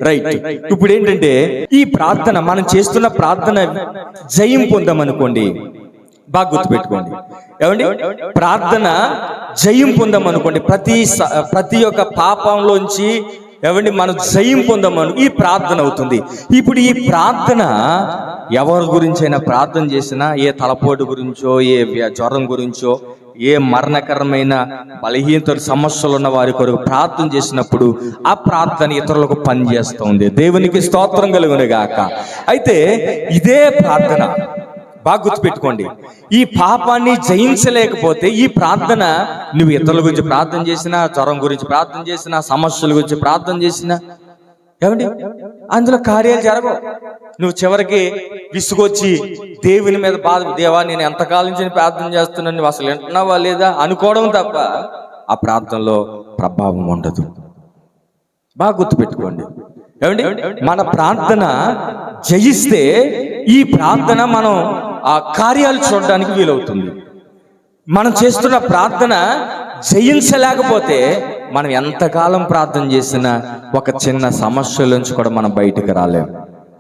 రైట్. ఇప్పుడు ఏంటంటే ఈ ప్రార్థన, మనం చేస్తున్న ప్రార్థన జయం పొందామనుకోండి, బాగా గుర్తుపెట్టుకోండి. ఏమండి, ప్రార్థన జయం పొందామనుకోండి, ప్రతి ఒక్క పాపంలోంచి ఏమండి మనం జయం పొందామను ఈ ప్రార్థన అవుతుంది. ఇప్పుడు ఈ ప్రార్థన ఎవరి గురించైనా ప్రార్థన చేసినా, ఏ తలపోటు గురించో, ఏ జ్వరం గురించో, ఏ మరణకరమైన బలహీనత సమస్యలు ఉన్న వారి కొరకు ప్రార్థన చేసినప్పుడు ఆ ప్రార్థన ఇతరులకు పనిచేస్తుంది. దేవునికి స్తోత్రం కలుగును గాక. అయితే ఇదే ప్రార్థన బాగా గుర్తుపెట్టుకోండి. ఈ పాపాన్ని జయించలేకపోతే ఈ ప్రార్థన, నువ్వు ఇతరుల గురించి ప్రార్థన చేసినా, జ్వరం గురించి ప్రార్థన చేసినా, సమస్యల గురించి ప్రార్థన చేసినా, ఏమండి అందులో కార్యాలు జరగవు. నువ్వు చివరికి విసుగొచ్చి దేవుని మీద బాధ, దేవా నేను ఎంతకాలం నుంచి ప్రార్థన చేస్తున్నాను, నువ్వు అసలు వింటున్నావా లేదా అనుకోవడం తప్ప ఆ ప్రార్థనలో ప్రభావం ఉండదు. బాగా గుర్తుపెట్టుకోండి. ఏమండి, మన ప్రార్థన జయిస్తే ఈ ప్రార్థన మనం ఆ కార్యాలు చూడడానికి వీలవుతుంది. మనం చేస్తున్న ప్రార్థన జయించలేకపోతే మనం ఎంతకాలం ప్రార్థన చేసినా ఒక చిన్న సమస్యల నుంచి కూడా మనం బయటకు రాలేం.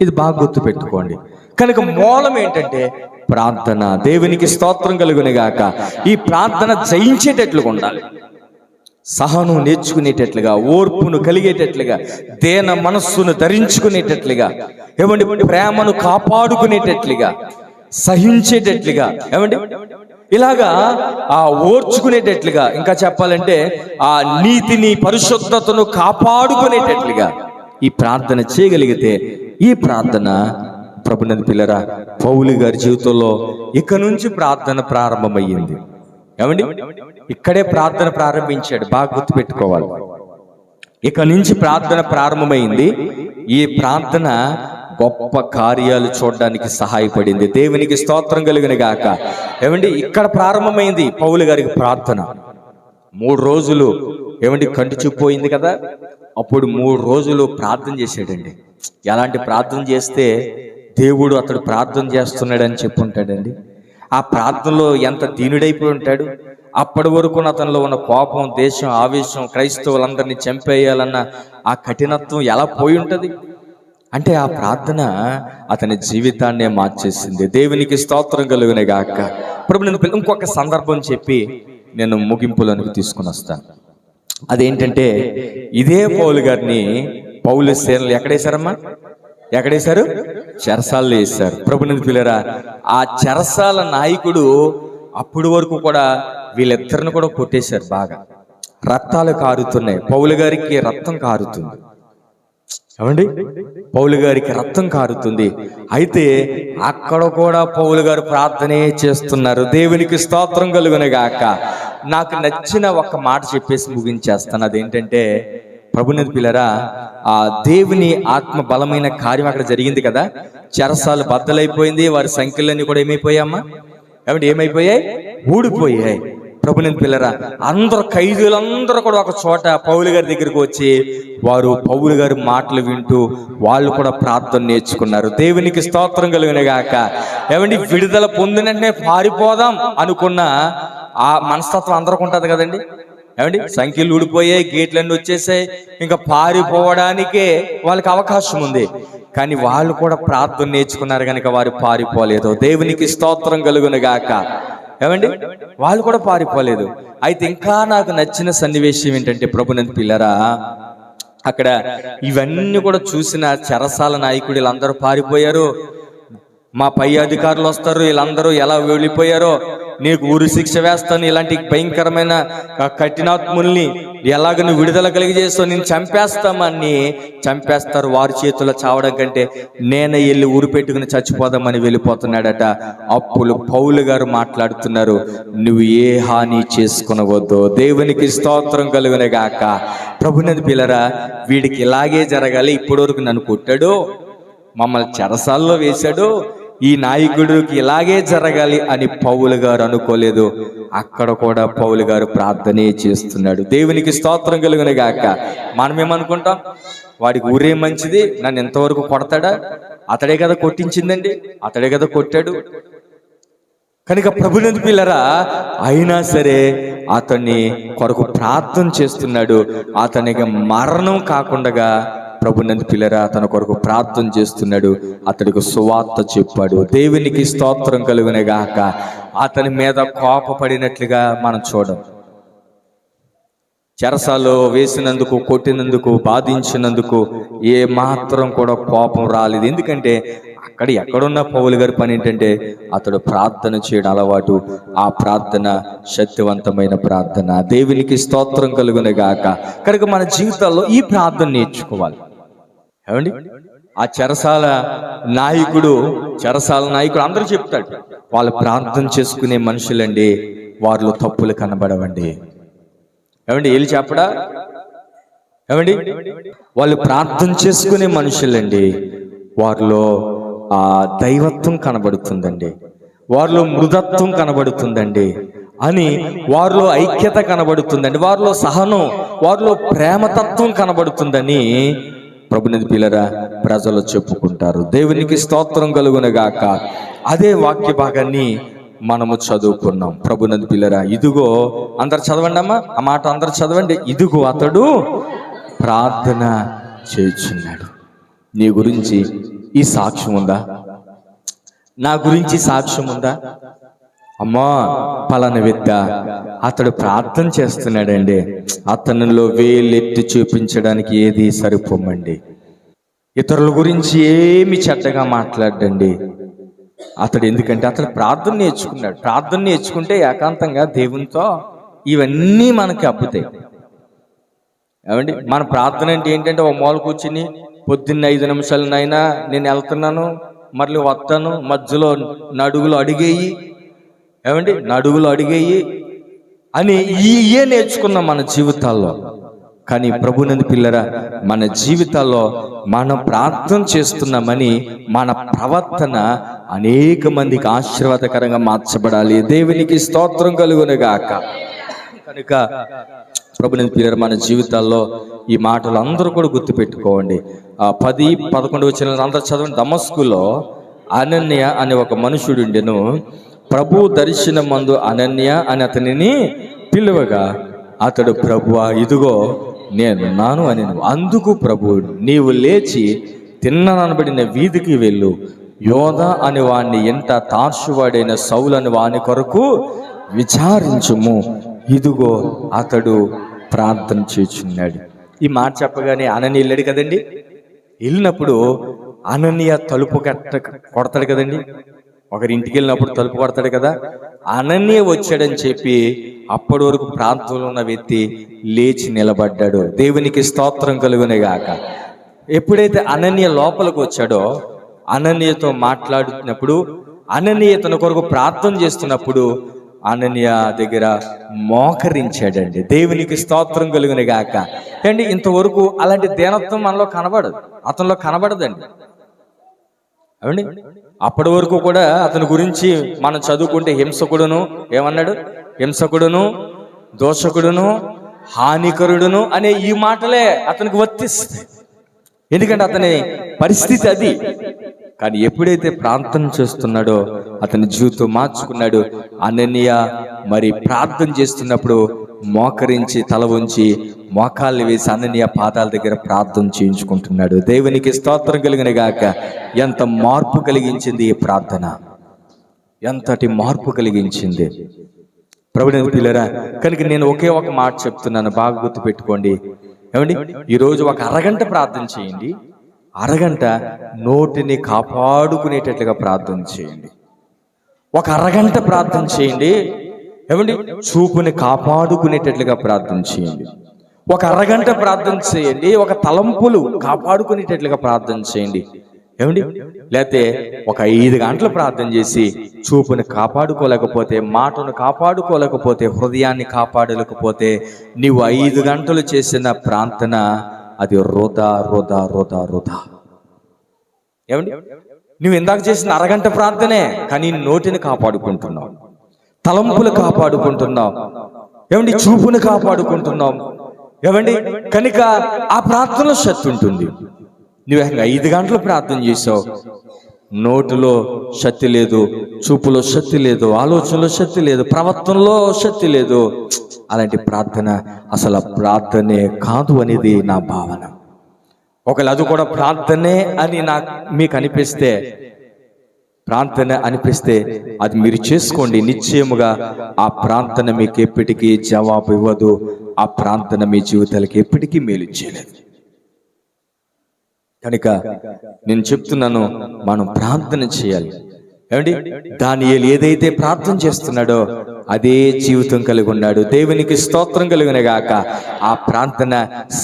ఇది బాగా గుర్తు పెట్టుకోండి. కనుక మూలం ఏంటంటే ప్రార్థన. దేవునికి స్తోత్రం కలుగును గాక. ఈ ప్రార్థన జయించేటట్లుగా ఉండాలి, సహనం నేర్చుకునేటట్లుగా, ఓర్పును కలిగేటట్లుగా, దేన మనస్సును ధరించుకునేటట్లుగా, ఏమండి ప్రేమను కాపాడుకునేటట్లుగా, సహించేటట్లుగా, ఏమండి ఇలాగా ఆ ఓర్చుకునేటట్లుగా, ఇంకా చెప్పాలంటే ఆ నీతిని పరిశుద్ధతను కాపాడుకునేటట్లుగా ఈ ప్రార్థన చేయగలిగితే ఈ ప్రార్థన, ప్రభునందు పిల్లరా, పౌలు గారి జీవితంలో ఇక నుంచి ప్రార్థన ప్రారంభమయ్యింది. ఏమండి ఇక్కడే ప్రార్థన ప్రారంభించాడు. బాగా గుర్తుపెట్టుకోవాలి. ఇక నుంచి ప్రార్థన ప్రారంభమైంది. ఈ ప్రార్థన గొప్ప కార్యాలు చూడడానికి సహాయపడింది. దేవునికి స్తోత్రం కలుగును గాక. ఏమండి ఇక్కడ ప్రారంభమైంది పౌలు గారికి ప్రార్థన. 3 రోజులు ఏమండి కంటి చూపోయింది కదా, అప్పుడు 3 రోజులు ప్రార్థన చేశాడండి. ఎలాంటి ప్రార్థన చేస్తే దేవుడు అతడు ప్రార్థన చేస్తున్నాడని చెప్పుంటాడండి. ఆ ప్రార్థనలో ఎంత దీనుడైపోయి ఉంటాడు. అప్పటి వరకు అతనిలో ఉన్న కోపం, దేశం, ఆవేశం, క్రైస్తవులందరినీ చంపేయాలన్న ఆ కఠినత్వం ఎలా పోయి ఉంటుంది అంటే ఆ ప్రార్థన అతని జీవితాన్నే మార్చేసింది. దేవునికి స్తోత్రం కలుగునే గాక. ఇప్పుడు నేను ఇంకొక సందర్భం చెప్పి నేను ముగింపులోనికి తీసుకుని వస్తాను. అదేంటంటే ఇదే పౌలు గారిని పౌలు సేనలు ఎక్కడేశారమ్మా? ఎక్కడేశారు? చెరసాల్లో వేశారు. ప్రభునందు పిల్లరా, ఆ చెరసాల నాయకుడు అప్పటి వరకు కూడా వీళ్ళిద్దరిని కూడా కొట్టేశారు. బాగా రక్తాలు కారుతున్నాయి. పౌలు గారికి రక్తం కారుతుంది. ఏమండి పౌలు గారికి రక్తం కారుతుంది. అయితే అక్కడ కూడా పౌలు గారు ప్రార్థనే చేస్తున్నారు. దేవునికి స్తోత్రం కలుగును గాక. నాకు నచ్చిన ఒక మాట చెప్పేసి ముగించేస్తాను. అదేంటంటే ప్రభునందు పిల్లరా, ఆ దేవుని ఆత్మ బలమైన కార్యం అక్కడ జరిగింది కదా. చెరసాలు బద్దలైపోయింది. వారి సంఖ్యలన్నీ కూడా ఏమైపోయామ్మా? ఏమంటే ఏమైపోయాయి? ఊడిపోయాయి. ప్రభునందు పిల్లరా, అందరూ ఖైదీలందరూ కూడా ఒక చోట పౌలు గారి దగ్గరికి వచ్చి వారు పౌలు గారి మాటలు వింటూ వాళ్ళు కూడా ప్రార్థన నేర్చుకున్నారు. దేవునికి స్తోత్రం కలుగును గాక. ఏమండి విడుదల పొందిన వెంటనే పారిపోదాం అనుకున్న ఆ మనస్తత్వం అందరికి ఉంటుంది కదండి. ఏమండి సంఖ్యలు ఊడిపోయాయి, గేట్లన్నీ వచ్చేసాయి, ఇంకా పారిపోవడానికే వాళ్ళకి అవకాశం ఉంది. కానీ వాళ్ళు కూడా ప్రార్థన నేర్చుకున్నారు కనుక వారు పారిపోలేదు. దేవునికి స్తోత్రం కలుగును గాక. ఏమండి వాళ్ళు కూడా పారిపోలేదు. అయితే ఇంకా నాకు నచ్చిన సన్నివేశం ఏంటంటే ప్రభునందు పిల్లరా, అక్కడ ఇవన్నీ కూడా చూసిన చెరసాల నాయకుడు వీళ్ళందరూ పారిపోయారు, మా పై అధికారులు వస్తారు, వీళ్ళందరూ ఎలా వెళ్ళిపోయారో నీకు ఊరి శిక్ష వేస్తాను, ఇలాంటి భయంకరమైన కఠినాత్ముల్ని ఎలాగ నువ్వు విడుదల కలిగజేస్తావు, నేను చంపేస్తారు. వారి చేతుల్లో చావడం కంటే నేనే వెళ్ళి ఊరు పెట్టుకుని చచ్చిపోదామని వెళ్ళిపోతున్నాడట. అప్పుడు పౌలు గారు మాట్లాడుతున్నారు, నువ్వు ఏ హాని చేసుకునవద్దు. దేవునికి స్తోత్రం కలుగును గాక. ప్రభునందు పిల్లరా, వీడికి ఇలాగే జరగాలి. ఇప్పటి వరకు నన్ను కొట్టాడు, మమ్మల్ని చెరసాల్లో వేశాడు, ఈ నాయకుడికి ఇలాగే జరగాలి అని పౌలు గారు అనుకోలేదు. అక్కడ కూడా పౌలు గారు ప్రార్థనే చేస్తున్నాడు. దేవునికి స్తోత్రం కలుగును గాక. మనమేమనుకుంటాం, వాడికి ఊరే మంచిది, నన్ను ఎంతవరకు కొడతాడా, అతడే కదా కొట్టించిందండి, అతడే కదా కొట్టాడు. కనుక ప్రభునందు పిల్లరా, అయినా సరే అతన్ని కొరకు ప్రార్థన చేస్తున్నాడు. అతనికి మరణం కాకుండా ప్రభునందు పిల్లరా తన కొరకు ప్రార్థన చేస్తున్నాడు. అతడికి సువార్త చెప్పాడు. దేవునికి స్తోత్రం కలుగునే గాక. అతని మీద కోపపడినట్లుగా మనం చూడం. చెరసాలో వేసినందుకు, కొట్టినందుకు, బాధించినందుకు ఏ మాత్రం కూడా కోపం రాలేదు. ఎందుకంటే అక్కడ ఎక్కడున్న పౌలు గారి పని ఏంటంటే అతడు ప్రార్థన చేయడం అలవాటు. ఆ ప్రార్థన శక్తివంతమైన ప్రార్థన. దేవునికి స్తోత్రం కలుగునే గాక. కనుక మన జీవితాల్లో ఈ ప్రార్థన నేర్చుకోవాలి. ఏమండి, ఆ చెరసాల నాయకుడు అందరూ చెప్తాడు, వాళ్ళు ప్రార్థన చేసుకునే మనుషులండి, వారిలో తప్పులు కనబడవండి. ఏమండి, వీళ్ళు చెప్పడా? ఏమండి, వాళ్ళు ప్రార్థన చేసుకునే మనుషులండి, వారిలో ఆ దైవత్వం కనబడుతుందండి, వారిలో మృదత్వం కనబడుతుందండి అని, వారిలో ఐక్యత కనబడుతుందండి, వారిలో సహనం, వారిలో ప్రేమతత్వం కనబడుతుందని ప్రభునందు పిల్లరా ప్రజలు చెప్పుకుంటారు. దేవునికి స్తోత్రం కలుగును గాక. అదే వాక్య భాగాన్ని మనము చదువుకున్నాం. ప్రభునందు పిల్లరా, ఇదిగో, అందరు చదవండి అమ్మా, ఆ మాట అందరు చదవండి. ఇదిగో అతడు ప్రార్థన చేయుచున్నాడు. నీ గురించి ఈ సాక్ష్యం ఉందా? నా గురించి సాక్ష్యం ఉందా? అమ్మా, పలానా వ్యక్తి అతడు ప్రార్థన చేస్తున్నాడండి, అతనిలో వేలెత్తి చూపించడానికి ఏది సరిపోమండి. ఇతరుల గురించి ఏమి చెడ్డగా మాట్లాడండి అతడు. ఎందుకంటే అతడు ప్రార్థన నేర్చుకున్నాడు. ప్రార్థన నేర్చుకుంటే ఏకాంతంగా దేవునితో ఇవన్నీ మనకి అబ్బుతాయి. ఏమండి, మన ప్రార్థన అంటే ఏంటంటే ఒక మూల కూర్చుని పొద్దున్న 5 నిమిషాలనైనా నేను వెళ్తున్నాను, మళ్ళీ వస్తాను, మధ్యలో నడుగులు అడిగేయి, ఏమండి, నడుగులు అడిగేయి అని ఇయే నేర్చుకున్నాం మన జీవితాల్లో. కానీ ప్రభునందు పిల్లరా, మన జీవితాల్లో మనం ప్రార్థన చేస్తున్నామని మన ప్రవర్తన అనేక మందికి ఆశీర్వాదకరంగా మార్చబడాలి. దేవునికి స్తోత్రం కలుగును గాక. కనుక ప్రభునందు పిల్లరా, మన జీవితాల్లో ఈ మాటలు అందరూ కూడా గుర్తుపెట్టుకోండి. 10, 11 వచ్చిన అందరూ చదవండి. దమస్కులో అనన్య అనే ఒక మనుషుడుండెను. ప్రభు దర్శనమందు అనన్య అని అతనిని పిలువగా అతడు, ప్రభువా, ఇదిగో నేనున్నాను అని. అందుకు ప్రభు, నీవు లేచి తిన్ననబడిన వీధికి వెళ్ళు, యోధా అని వాణ్ణి ఎంట తార్షువాడైన సౌలు అని వాని కొరకు విచారించుము, ఇదిగో అతడు ప్రార్థన చేయుచున్నాడు. ఈ మాట చెప్పగానే అననీయ వెళ్ళాడు కదండి. వెళ్ళినప్పుడు అననీయ తలుపు కొడతాడు కదండి. ఒకరింటికి వెళ్ళినప్పుడు తలుపు కొడతాడు కదా. అననీయ వచ్చాడని చెప్పి అప్పటి వరకు ప్రాంతంలో ఉన్న వ్యక్తి లేచి నిలబడ్డాడు. దేవునికి స్తోత్రం కలుగునే గాక. ఎప్పుడైతే అననీయ లోపలికి వచ్చాడో, అననీయతో మాట్లాడుతున్నప్పుడు, అననీయ తన కొరకు ప్రార్థన చేస్తున్నప్పుడు అననీయ దగ్గర మోకరించాడండి. దేవునికి స్తోత్రం కలుగునే గాక. అండి, ఇంతవరకు అలాంటి దీనత్వం మనలో కనబడదు, అతనిలో కనబడదండి. అవండి, అప్పటి వరకు కూడా అతని గురించి మనం చదువుకుంటే హింసకుడును, ఏమన్నాడు, హింసకుడును, దోషకుడును, హానికరుడును అనే ఈ మాటలే అతనికి వర్తిస్తాయి. ఎందుకంటే అతని పరిస్థితి అది. కానీ ఎప్పుడైతే ప్రార్థన చేస్తున్నాడో అతని జీవితం మార్చుకున్నాడు. అననీయ మరి ప్రార్థన చేస్తున్నప్పుడు మోకరించి తల ఉంచి మోకాళ్ళు వేసి అననీయ పాదాల దగ్గర ప్రార్థన చేయించుకుంటున్నాడు. దేవునికి స్తోత్రం కలిగిన గాక. ఎంత మార్పు కలిగించింది ఈ ప్రార్థన, ఎంతటి మార్పు కలిగించింది ప్రభుని పిల్లరా. కనుక నేను ఒకే ఒక మాట చెప్తున్నాను, బాగా గుర్తు పెట్టుకోండి. ఏమండి, ఈరోజు ఒక అరగంట ప్రార్థన చేయండి, అరగంట నోటిని కాపాడుకునేటట్లుగా ప్రార్థన చేయండి. ఒక అరగంట ప్రార్థన చేయండి. ఏమండి, చూపుని కాపాడుకునేటట్లుగా ప్రార్థన చేయండి. ఒక అరగంట ప్రార్థన చేయండి. ఒక తలంపులు కాపాడుకునేటట్లుగా ప్రార్థన చేయండి. ఏమండి, లేకపోతే ఒక 5 గంటలు ప్రార్థన చేసి చూపుని కాపాడుకోలేకపోతే, మాటను కాపాడుకోలేకపోతే, హృదయాన్ని కాపాడలేకపోతే, నీవు 5 గంటలు చేసిన ప్రార్థన అది వృధా వృధా వృధా వృధా. ఏమండి, నువ్వు ఇందాక చేసిన అరగంట ప్రార్థనే, కానీ నోటిని కాపాడుకుంటున్నావు, తలంపులు కాపాడుకుంటున్నావు, ఏమండి, చూపుని కాపాడుకుంటున్నావు. ఏమండి, కనుక ఆ ప్రార్థనలో శక్తి ఉంటుంది. నువ్వు 5 గంటలు ప్రార్థన చేసావు, నోటిలో శక్తి లేదు, చూపులో శక్తి లేదు, ఆలోచనలో శక్తి లేదు, ప్రవర్తనలో శక్తి లేదు. అలాంటి ప్రార్థన అసలు ప్రార్థనే కాదు అనేది నా భావన. ఒకవేళ అది కూడా ప్రార్థనే అని మీకు అనిపిస్తే, ప్రార్థన అనిపిస్తే అది మీరు చేసుకోండి. నిశ్చయముగా ఆ ప్రార్థన మీకు ఎప్పటికీ జవాబు ఇవ్వదు. ఆ ప్రార్థన మీ జీవితాలకి ఎప్పటికీ మేలు చేయలేదు. కనుక నేను చెప్తున్నాను, మనం ప్రార్థన చేయాలి. ఏమండి, దానియేలు ఏదైతే ప్రార్థన చేస్తున్నాడో అదే జీవితం కలిగి ఉన్నాడు. దేవునికి స్తోత్రం కలుగును గాక. ఆ ప్రార్థన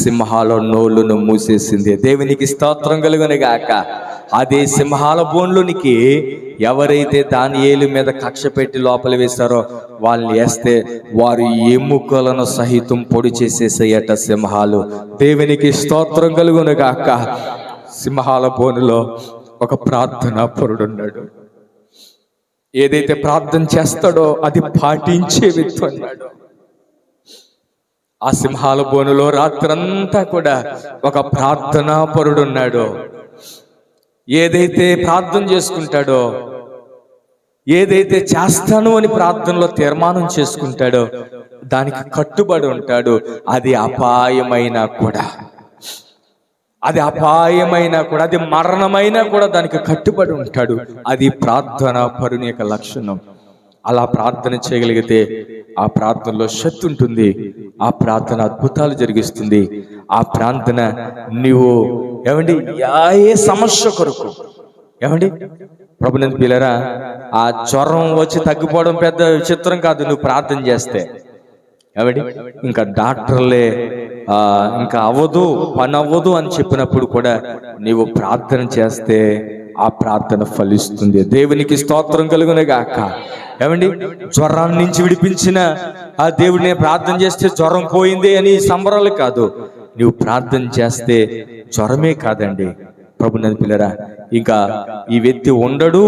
సింహాల నోళ్ళను మూసేసింది. దేవునికి స్తోత్రం కలుగును గాక. అదే సింహాల బోన్లోనికి ఎవరైతే దానియేలు మీద కక్ష పెట్టి లోపల వేశారో వాళ్ళని వేస్తే వారు ఎముకలను సహితం పొడి చేసేసేయట సింహాలు. దేవునికి స్తోత్రం కలుగును గాక. సింహాల బోనులో ఒక ప్రార్థనా పరుడున్నాడు. ఏదైతే ప్రార్థన చేస్తాడో అది పాటించే వ్యక్తి అన్నాడు. ఆ సింహాల బోనులో రాత్రంతా కూడా ఒక ప్రార్థనా పరుడున్నాడు. ఏదైతే ప్రార్థన చేసుకుంటాడో, ఏదైతే చేస్తాను అని ప్రార్థనలో తీర్మానం చేసుకుంటాడో దానికి కట్టుబడి ఉంటాడు. అది అపాయమైనా కూడా, అది అపాయమైనా కూడా, అది మరణమైనా కూడా దానికి కట్టుబడి ఉంటాడు. అది ప్రార్థన పరుని యొక్క లక్షణం. అలా ప్రార్థన చేయగలిగితే ఆ ప్రార్థనలో శక్తి ఉంటుంది. ఆ ప్రార్థన అద్భుతాలు జరిగిస్తుంది. ఆ ప్రార్థన నీవు ఏమండి ఏ సమస్య కొరకు, ఏమండి ప్రభునందు పిల్లరా, ఆ జ్వరం వచ్చి తగ్గిపోవడం పెద్ద విచిత్రం కాదు. నువ్వు ప్రార్థన చేస్తే ఏమండి, ఇంకా డాక్టర్లే ఇంకా అవ్వదు, పని అవ్వదు అని చెప్పినప్పుడు కూడా నీవు ప్రార్థన చేస్తే ఆ ప్రార్థన ఫలిస్తుంది. దేవునికి స్తోత్రం కలుగును గాక. ఏమండి, జ్వరాన్ని నుంచి విడిపించిన ఆ దేవుడిని ప్రార్థన చేస్తే జ్వరం పోయింది అని సంబరాలు కాదు. నువ్వు ప్రార్థన చేస్తే జ్వరమే కాదండి ప్రభునందు పిల్లరా, ఇంకా ఈ వ్యక్తి ఉండడు,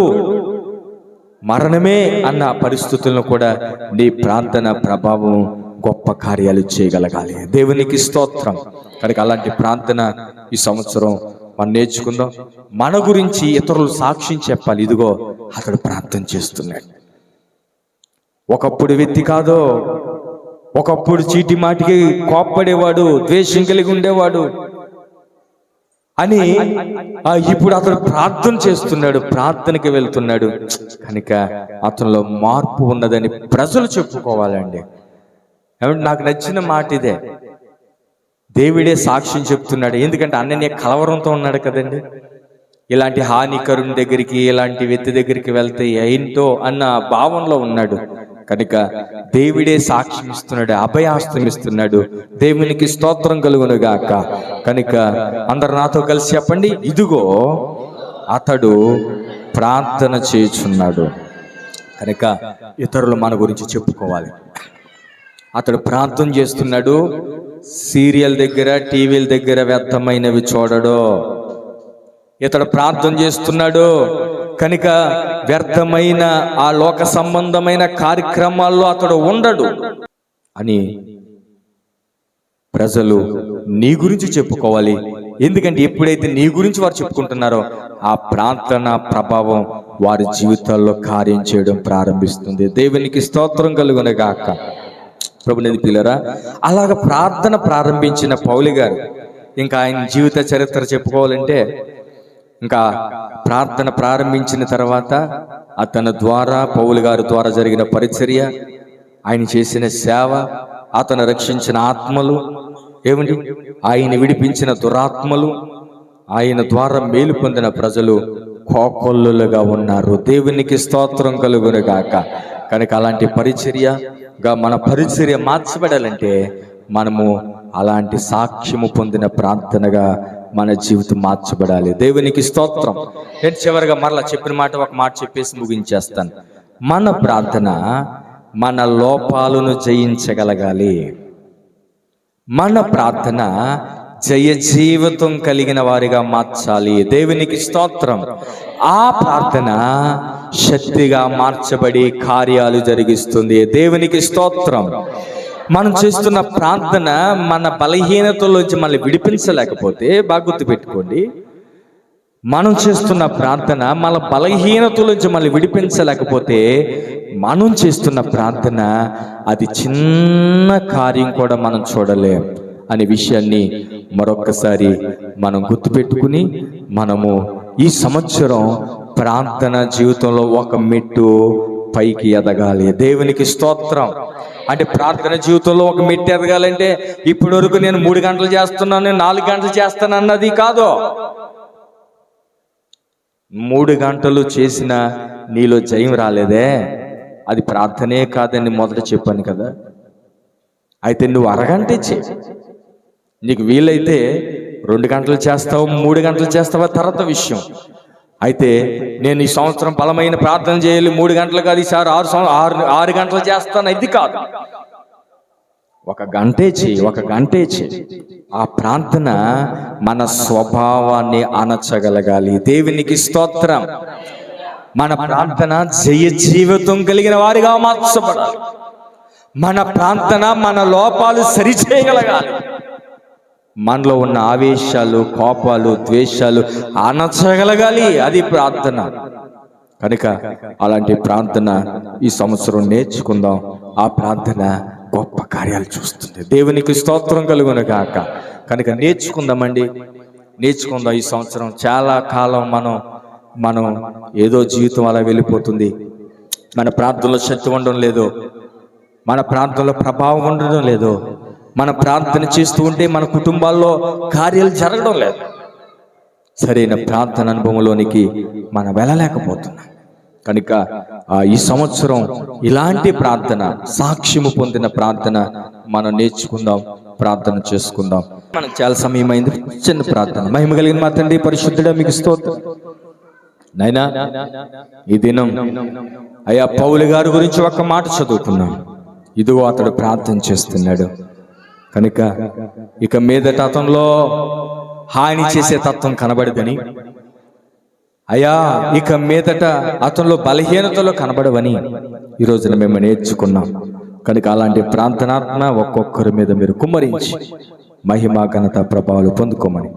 మరణమే అన్న పరిస్థితులను కూడా నీ ప్రార్థన ప్రభావం గొప్ప కార్యాలు చేయగలగాలి. దేవునికి స్తోత్రం. కనుక అలాంటి ప్రార్థన ఈ సంవత్సరం మనం నేర్చుకుందాం. మన గురించి ఇతరులు సాక్ష్యం చెప్పాలి, ఇదిగో అతడు ప్రార్థన చేస్తున్నాడు. ఒకప్పుడు వ్యక్తి కాదు, ఒకప్పుడు చీటి మాటికి కోప్పడేవాడు, ద్వేషం కలిగి ఉండేవాడు అని ఇప్పుడు అతడు ప్రార్థన చేస్తున్నాడు, ప్రార్థనకి వెళ్తున్నాడు. కనుక అతనిలో మార్పు ఉన్నదని ప్రజలు చెప్పుకోవాలండి. ఏమంటే నాకు నచ్చిన మాట ఇదే, దేవుడే సాక్ష్యం చెప్తున్నాడు. ఎందుకంటే అన్నయ్య కలవరంతో ఉన్నాడు కదండి. ఇలాంటి హానికరుని దగ్గరికి, ఇలాంటి వ్యక్తి దగ్గరికి వెళ్తే ఏంటో అన్న భావనలో ఉన్నాడు. కనుక దేవుడే సాక్ష్యం ఇస్తున్నాడు, అభయాస్తం ఇస్తున్నాడు. దేవునికి స్తోత్రం కలుగును గాక. కనుక అందరు నాతో కలిసి చెప్పండి, ఇదిగో అతడు ప్రార్థన చేయుచున్నాడు. కనుక ఇతరులు మన గురించి చెప్పుకోవాలి. అతడు ప్రార్థన చేస్తున్నాడు. సీరియల్ దగ్గర, టీవీల దగ్గర వ్యర్థమైనవి చూడడు. ఇతడు ప్రార్థన చేస్తున్నాడు కనుక వ్యర్థమైన ఆ లోక సంబంధమైన కార్యక్రమాల్లో అతడు ఉండడు అని ప్రజలు నీ గురించి చెప్పుకోవాలి. ఎందుకంటే ఎప్పుడైతే నీ గురించి వారు చెప్పుకుంటున్నారో ఆ ప్రార్థన ప్రభావం వారి జీవితాల్లో కార్యం చేయడం ప్రారంభిస్తుంది. దేవునికి స్తోత్రం కలుగును గాక. ప్రభునందు పిల్లరా, అలాగ ప్రార్థన ప్రారంభించిన పౌలు గారు ఇంకా ఆయన జీవిత చరిత్ర చెప్పుకోవాలంటే, ఇంకా ప్రార్థన ప్రారంభించిన తర్వాత అతని ద్వారా, పౌలు గారి ద్వారా జరిగిన పరిచర్య, ఆయన చేసిన సేవ, అతను రక్షించిన ఆత్మలు, ఏమిటి ఆయన విడిపించిన దురాత్మలు, ఆయన ద్వారా మేలు పొందిన ప్రజలు కోకొల్లులుగా ఉన్నారు. దేవునికి స్తోత్రం కలుగును గాక. కనుక అలాంటి పరిచర్యగా మన పరిచర్య మార్చబడాలంటే మనము అలాంటి సాక్ష్యము పొందిన ప్రార్థనగా మన జీవితం మార్చబడాలి. దేవునికి స్తోత్రం. నేను చివరిగా మరలా చెప్పిన మాట ఒక మాట చెప్పేసి ముగించేస్తాను. మన ప్రార్థన మన లోపాలను జయించగలగాలి. మన ప్రార్థన జయ జీవితం కలిగిన వారిగా మార్చాలి. దేవునికి స్తోత్రం. ఆ ప్రార్థన శక్తిగా మార్చబడి కార్యాలు జరిగిస్తుంది. దేవునికి స్తోత్రం. మనం చేస్తున్న ప్రార్థన మన బలహీనతలోంచి మళ్ళీ విడిపించలేకపోతే, బాగా గుర్తుపెట్టుకోండి, మనం చేస్తున్న ప్రార్థన మన బలహీనతలోంచి మళ్ళీ విడిపించలేకపోతే, మనం చేస్తున్న ప్రార్థన అది చిన్న కార్యం కూడా మనం చూడలేం అనే విషయాన్ని మరొక్కసారి మనం గుర్తుపెట్టుకుని మనము ఈ సంవత్సరం ప్రార్థన జీవితంలో ఒక మెట్టు పైకి ఎదగాలి. దేవునికి స్తోత్రం. అంటే ప్రార్థన జీవితంలో ఒక మెట్టు ఎదగాలంటే ఇప్పటి వరకు నేను 3 గంటలు చేస్తున్నాను, 4 గంటలు చేస్తాను అన్నది కాదు. 3 గంటలు చేసిన నీలో జయం రాలేదే, అది ప్రార్థనే కాదని మొదట చెప్పాను కదా. అయితే నువ్వు అరగంటే చేయి. నీకు వీలైతే 2 గంటలు చేస్తావు, 3 గంటలు చేస్తావా తర్వాత విషయం. అయితే నేను ఈ సంవత్సరం బలమైన ప్రార్థన చేయాలి, 3 గంటలు కాదు, ఈసారి 6 గంటలు చేస్తాను, ఇది కాదు. 1 గంటే చేయి, 1 గంటే చేయి. ఆ ప్రార్థన మన స్వభావాన్ని అణచగలగాలి. దేవునికి స్తోత్రం. మన ప్రార్థన జయ జీవితం కలిగిన వారిగా మార్చబడాలి. మన ప్రార్థన మన లోపాలు సరిచేయగలగాలి. మనలో ఉన్న ఆవేశాలు, కోపాలు, ద్వేషాలు అణచగలగాలి. అది ప్రార్థన. కనుక అలాంటి ప్రార్థన ఈ సంవత్సరం నేర్చుకుందాం. ఆ ప్రార్థన గొప్ప కార్యాలు చూస్తుంది. దేవునికి స్తోత్రం కలుగును గాక. కనుక నేర్చుకుందామండి, నేర్చుకుందాం. ఈ సంవత్సరం చాలా కాలం మనం ఏదో జీవితం అలా వెళ్ళిపోతుంది. మన ప్రార్థనలో శక్తి ఉండడం లేదు, మన ప్రార్థనలో ప్రభావం ఉండడం లేదు, మన ప్రార్థన చేస్తూ ఉంటే మన కుటుంబాల్లో కార్యాలు జరగడం లేదు. సరైన ప్రార్థన అనుభవంలోనికి మనం వెళ్ళలేకపోతున్నాం. కనుక ఈ సంవత్సరం ఇలాంటి ప్రార్థన, సాక్ష్యము పొందిన ప్రార్థన మనం నేర్చుకుందాం, ప్రార్థన చేసుకుందాం. మనకు చాలా సమయం అయింది. చిన్న ప్రార్థన. మహిమ కలిగిన మా తండ్రి పరిశుద్ధుడా, మీకు స్తోత్రం. నైనా ఈ దినం అయ్యా పౌలు గారి గురించి ఒక మాట చదువుకున్నాం. ఇదిగో అతడు ప్రార్థన చేస్తున్నాడు. కనుక ఇక మీదట అతనిలో హాని చేసే తత్వం కనబడదని, అయ్యా ఇక మీదట అతనిలో బలహీనతలో కనబడవని ఈ రోజున మేము నేర్చుకున్నాం. కనుక అలాంటి ప్రార్థనాత్మ ఒక్కొక్కరి మీద మీరు కుమ్మరించి మహిమ, ఘనత, ప్రభావాలు పొందుకోమని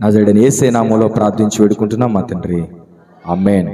నజరేయుడైన యేసయ్య నామములో ప్రార్థించి వేడుకుంటున్నాం మా తండ్రి. ఆమేన్.